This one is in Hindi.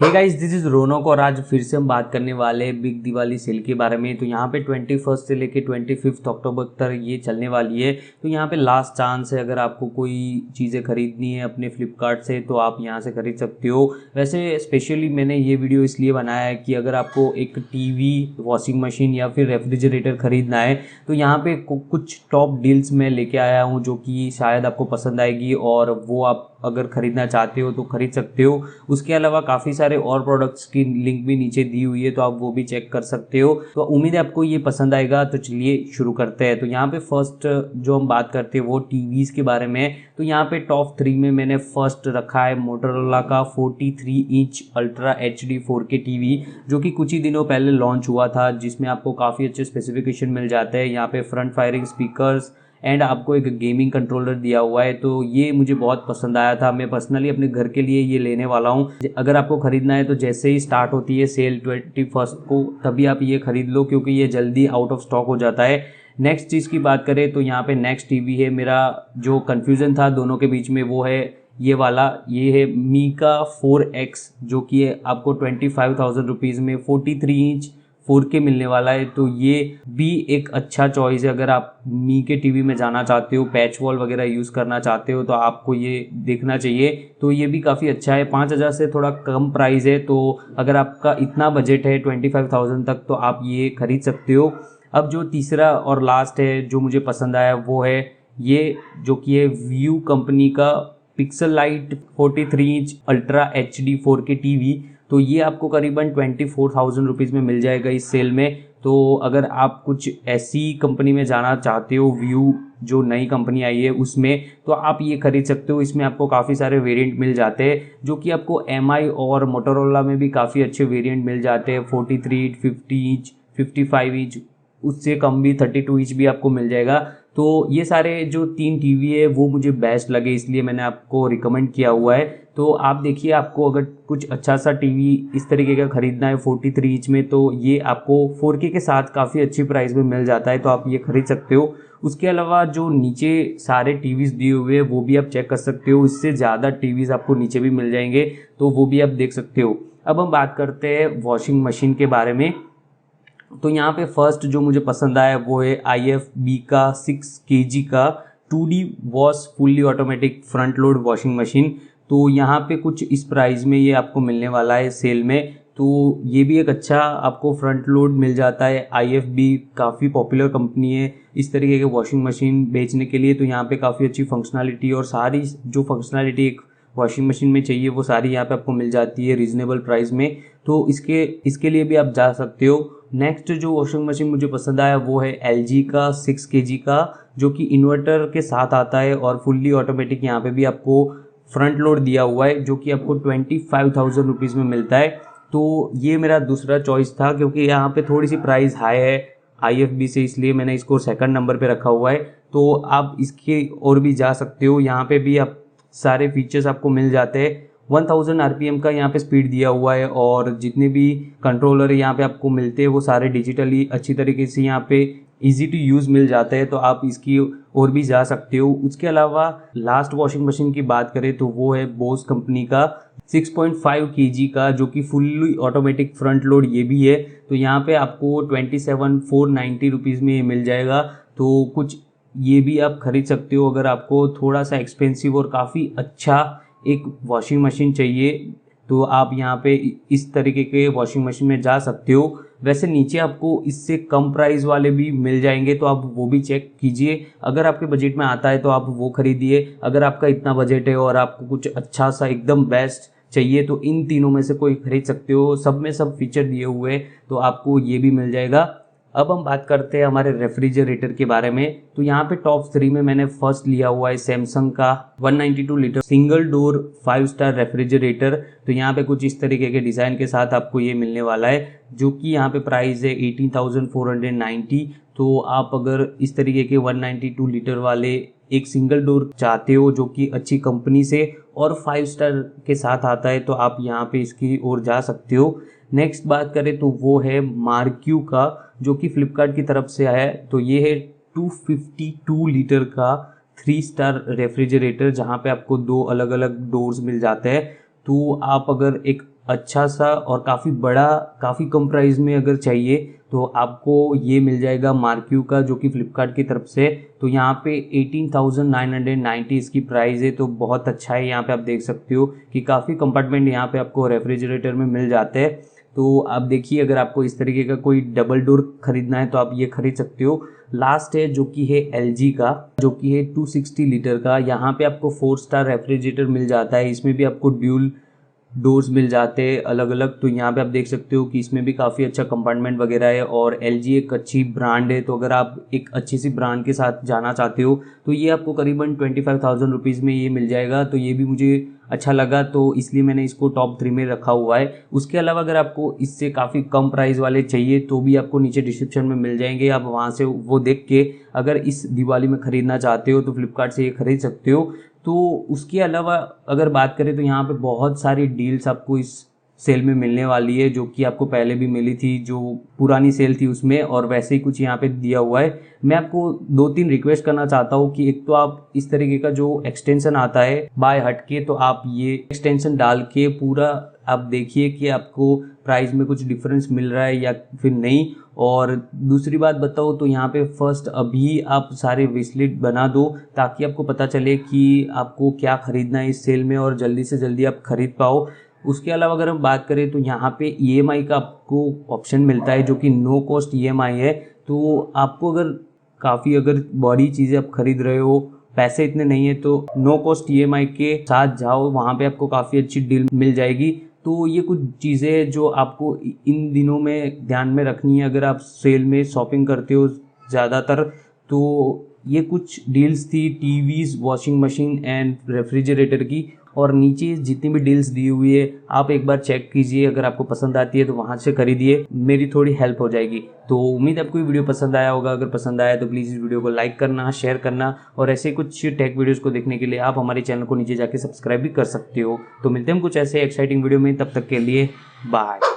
Hey guys, this is Ronak और आज फिर से हम बात करने वाले हैं बिग दिवाली सेल के बारे में। तो यहाँ पे 21 से लेके 25 अक्टूबर तक ये चलने वाली है। तो यहाँ पे लास्ट चांस है, अगर आपको कोई चीज़ें खरीदनी है अपने फ्लिपकार्ट से तो आप यहाँ से खरीद सकते हो। वैसे स्पेशली मैंने ये वीडियो इसलिए बनाया है कि अगर आपको एक टीवी, वॉशिंग मशीन या फिर रेफ्रिजरेटर खरीदना है तो यहाँ पे कुछ टॉप डील्स मैं लेके आया हूँ जो कि शायद आपको पसंद आएगी और वो आप अगर ख़रीदना चाहते हो तो ख़रीद सकते हो। उसके अलावा काफ़ी सारे और प्रोडक्ट्स की लिंक भी नीचे दी हुई है, तो आप वो भी चेक कर सकते हो। तो उम्मीद है आपको ये पसंद आएगा। तो चलिए शुरू करते हैं। तो यहाँ पे फर्स्ट जो हम बात करते हैं वो टीवीज़ के बारे में। तो यहाँ पे टॉप 3 में मैंने फर्स्ट रखा है मोटोरोला का 43 inch ultra HD 4K TV, जो कि कुछ ही दिनों पहले लॉन्च हुआ था, जिसमें आपको काफ़ी अच्छे स्पेसिफिकेशन मिल जाते हैं। यहाँ पे फ्रंट फायरिंग स्पीकर्स एंड आपको एक गेमिंग कंट्रोलर दिया हुआ है। तो ये मुझे बहुत पसंद आया था। मैं पर्सनली अपने घर के लिए ये लेने वाला हूँ। अगर आपको ख़रीदना है तो जैसे ही स्टार्ट होती है सेल 21 को, तभी आप ये ख़रीद लो, क्योंकि ये जल्दी आउट ऑफ स्टॉक हो जाता है। नेक्स्ट चीज़ की बात करें तो यहाँ पे नेक्स्ट टीवी है। मेरा जो कन्फ्यूज़न था दोनों के बीच में वो है ये वाला। ये है मीका 4X, जो कि आपको 25,000 रुपीज़ में 43 इंच 4K मिलने वाला है। तो ये भी एक अच्छा चॉइस है। अगर आप मी के टीवी में जाना चाहते हो, पैच वॉल वगैरह यूज़ करना चाहते हो, तो आपको ये देखना चाहिए। तो ये भी काफ़ी अच्छा है। 5,000 से थोड़ा कम प्राइस है। तो अगर आपका इतना बजट है 25,000 तक, तो आप ये खरीद सकते हो। अब जो तीसरा और लास्ट है जो मुझे पसंद आया वो है ये, जो कि है व्यू कंपनी का pixel light 43 inch ultra HD 4K TV. तो ये आपको करीबन 24,000 रुपीज़ में मिल जाएगा इस सेल में। तो अगर आप कुछ ऐसी कंपनी में जाना चाहते हो, व्यू जो नई कंपनी आई है उसमें, तो आप ये खरीद सकते हो। इसमें आपको काफ़ी सारे वेरिएंट मिल जाते हैं, जो कि आपको MI और मोटोरोला में भी काफ़ी अच्छे वेरिएंट मिल जाते हैं। 43 इंच, 50 इंच, 55 इंच, उससे कम भी 32 इंच भी आपको मिल जाएगा। तो ये सारे जो 3 टीवी है वो मुझे बेस्ट लगे, इसलिए मैंने आपको रिकमेंड किया हुआ है। तो आप देखिए, आपको अगर कुछ अच्छा सा टीवी इस तरीके का ख़रीदना है 43 इंच में, तो ये आपको 4K के साथ काफ़ी अच्छी प्राइस में मिल जाता है, तो आप ये खरीद सकते हो। उसके अलावा जो नीचे सारे टीवीज़ दिए हुए हैं वो भी आप चेक कर सकते हो। इससे ज़्यादा टीवीज़ आपको नीचे भी मिल जाएंगे, तो वो भी आप देख सकते हो। अब हम बात करते हैं वॉशिंग मशीन के बारे में। तो यहाँ पे फर्स्ट जो मुझे पसंद आया वो है IFB का 6 kg का 2D wash fully automatic front load washing machine. तो यहाँ पे कुछ इस प्राइस में ये आपको मिलने वाला है सेल में। तो ये भी एक अच्छा आपको फ्रंट लोड मिल जाता है। IFB काफ़ी पॉपुलर कंपनी है इस तरीके के वॉशिंग मशीन बेचने के लिए। तो यहाँ पे काफ़ी अच्छी फंक्शनलिटी और सारी जो फंक्शनलिटी एक वॉशिंग मशीन में चाहिए वो सारी यहाँ पे आपको मिल जाती है रीज़नेबल प्राइस में। तो इसके लिए भी आप जा सकते हो। नेक्स्ट जो वॉशिंग मशीन मुझे पसंद आया वो है LG का 6 kg का, जो कि इन्वर्टर के साथ आता है और फुल्ली ऑटोमेटिक। यहाँ पे भी आपको फ्रंट लोड दिया हुआ है, जो कि आपको 25,000 रुपीज़ में मिलता है। तो ये मेरा दूसरा चॉइस था, क्योंकि यहाँ पे थोड़ी सी प्राइस हाई है IFB से, इसलिए मैंने इसको सेकंड नंबर पे रखा हुआ है। तो आप इसके और भी जा सकते हो। यहाँ पे भी आप सारे फीचर्स आपको मिल जाते हैं। 1000 RPM का यहाँ पे स्पीड दिया हुआ है और जितने भी कंट्रोलर यहाँ पे आपको मिलते हैं वो सारे डिजिटली अच्छी तरीके से यहाँ पे इजी टू यूज़ मिल जाते हैं। तो आप इसकी और भी जा सकते हो। उसके अलावा लास्ट वॉशिंग मशीन की बात करें तो वो है बोस कंपनी का 6.5 kg का, जो कि फुल्ली ऑटोमेटिक फ्रंट लोड ये भी है। तो यहाँ पे आपको 27,490 रुपीज़ में ये मिल जाएगा। तो कुछ ये भी आप खरीद सकते हो अगर आपको थोड़ा सा एक्सपेंसिव और काफ़ी अच्छा एक वॉशिंग मशीन चाहिए, तो आप यहाँ पे इस तरीके के वॉशिंग मशीन में जा सकते हो। वैसे नीचे आपको इससे कम प्राइस वाले भी मिल जाएंगे, तो आप वो भी चेक कीजिए। अगर आपके बजट में आता है तो आप वो खरीदिए। अगर आपका इतना बजट है और आपको कुछ अच्छा सा एकदम बेस्ट चाहिए तो इन तीनों में से कोई खरीद सकते हो। सब में सब फीचर दिए हुए हैं, तो आपको ये भी मिल जाएगा। अब हम बात करते हैं हमारे रेफ्रिजरेटर के बारे में। तो यहाँ पे टॉप 3 में मैंने फर्स्ट लिया हुआ है सैमसंग का 192 litre single door 5 star refrigerator. तो यहाँ पे कुछ इस तरीके के डिज़ाइन के साथ आपको ये मिलने वाला है, जो कि यहाँ पे प्राइस है 18,490। तो आप अगर इस तरीके के 192 लीटर वाले एक सिंगल डोर चाहते हो जो कि अच्छी कंपनी से और 5 स्टार के साथ आता है, तो आप यहाँ पे इसकी ओर जा सकते हो। नेक्स्ट बात करें तो वो है मार्क्यू का, जो कि फ्लिपकार्ट की तरफ से आया है। तो ये है 252 लीटर का 3 स्टार रेफ्रिजरेटर, जहाँ पे आपको 2 अलग अलग डोर्स मिल जाते हैं। तो आप अगर एक अच्छा सा और काफ़ी बड़ा, काफ़ी कम प्राइस में अगर चाहिए तो आपको ये मिल जाएगा मार्क्यू का, जो कि फ्लिपकार्ट की तरफ से। तो यहाँ पे 18,990 इसकी प्राइस है, तो बहुत अच्छा है। यहाँ पे आप देख सकते हो कि काफ़ी कंपार्टमेंट यहाँ पे आपको रेफ्रिजरेटर में मिल जाते हैं। तो आप देखिए, अगर आपको इस तरीके का कोई डबल डोर खरीदना है तो आप ये खरीद सकते हो। लास्ट है जो कि है LG का, जो कि है 260 लीटर का। यहाँ पे आपको 4 स्टार रेफ्रिजरेटर मिल जाता है। इसमें भी आपको ड्यूल डोर्स मिल जाते हैं अलग अलग। तो यहाँ पे आप देख सकते हो कि इसमें भी काफ़ी अच्छा कंपार्टमेंट वगैरह है, और LG एक अच्छी ब्रांड है। तो अगर आप एक अच्छी सी ब्रांड के साथ जाना चाहते हो तो ये आपको करीबन 25,000 रुपीज़ में ये मिल जाएगा। तो ये भी मुझे अच्छा लगा, तो इसलिए मैंने इसको टॉप 3 में रखा हुआ है। उसके अलावा अगर आपको इससे काफ़ी कम प्राइस वाले चाहिए तो भी आपको नीचे डिस्क्रिप्शन में मिल जाएंगे, आप वहाँ से वो देख के अगर इस दिवाली में ख़रीदना चाहते हो तो फ्लिपकार्ट से ये खरीद सकते हो। तो उसके अलावा अगर बात करें तो यहाँ पे बहुत सारी डील्स आपको इस सेल में मिलने वाली है, जो कि आपको पहले भी मिली थी, जो पुरानी सेल थी उसमें, और वैसे ही कुछ यहाँ पे दिया हुआ है। मैं आपको 2-3 रिक्वेस्ट करना चाहता हूँ कि एक तो आप इस तरीके का जो एक्सटेंशन आता है बाय हट के, तो आप ये एक्सटेंशन डाल के पूरा आप देखिए कि आपको प्राइस में कुछ डिफरेंस मिल रहा है या फिर नहीं। और दूसरी बात बताओ तो यहाँ पे फर्स्ट अभी आप सारे विशलिस्ट बना दो, ताकि आपको पता चले कि आपको क्या ख़रीदना है इस सेल में, और जल्दी से जल्दी आप ख़रीद पाओ। उसके अलावा अगर हम बात करें तो यहाँ पे EMI का आपको ऑप्शन मिलता है, जो कि नो कॉस्ट EMI है। तो आपको अगर बड़ी चीज़ें आप खरीद रहे हो, पैसे इतने नहीं है, तो नो कॉस्ट EMI के साथ जाओ, वहाँ पे आपको काफ़ी अच्छी डील मिल जाएगी। तो ये कुछ चीज़ें हैं जो आपको इन दिनों में ध्यान में रखनी है अगर आप सेल में शॉपिंग करते हो ज़्यादातर। तो ये कुछ डील्स थी TVs, washing machine and refrigerator की, और नीचे जितनी भी डील्स दी हुई है आप एक बार चेक कीजिए। अगर आपको पसंद आती है तो वहाँ से खरीदिए, मेरी थोड़ी हेल्प हो जाएगी। तो उम्मीद है आपको ये वीडियो पसंद आया होगा। अगर पसंद आया तो प्लीज़ इस वीडियो को लाइक करना, शेयर करना, और ऐसे कुछ टेक वीडियोज़ को देखने के लिए आप हमारे चैनल को नीचे जाके सब्सक्राइब भी कर सकते हो। तो मिलते हैं हम कुछ ऐसे एक्साइटिंग वीडियो में, तब तक के लिए बाय।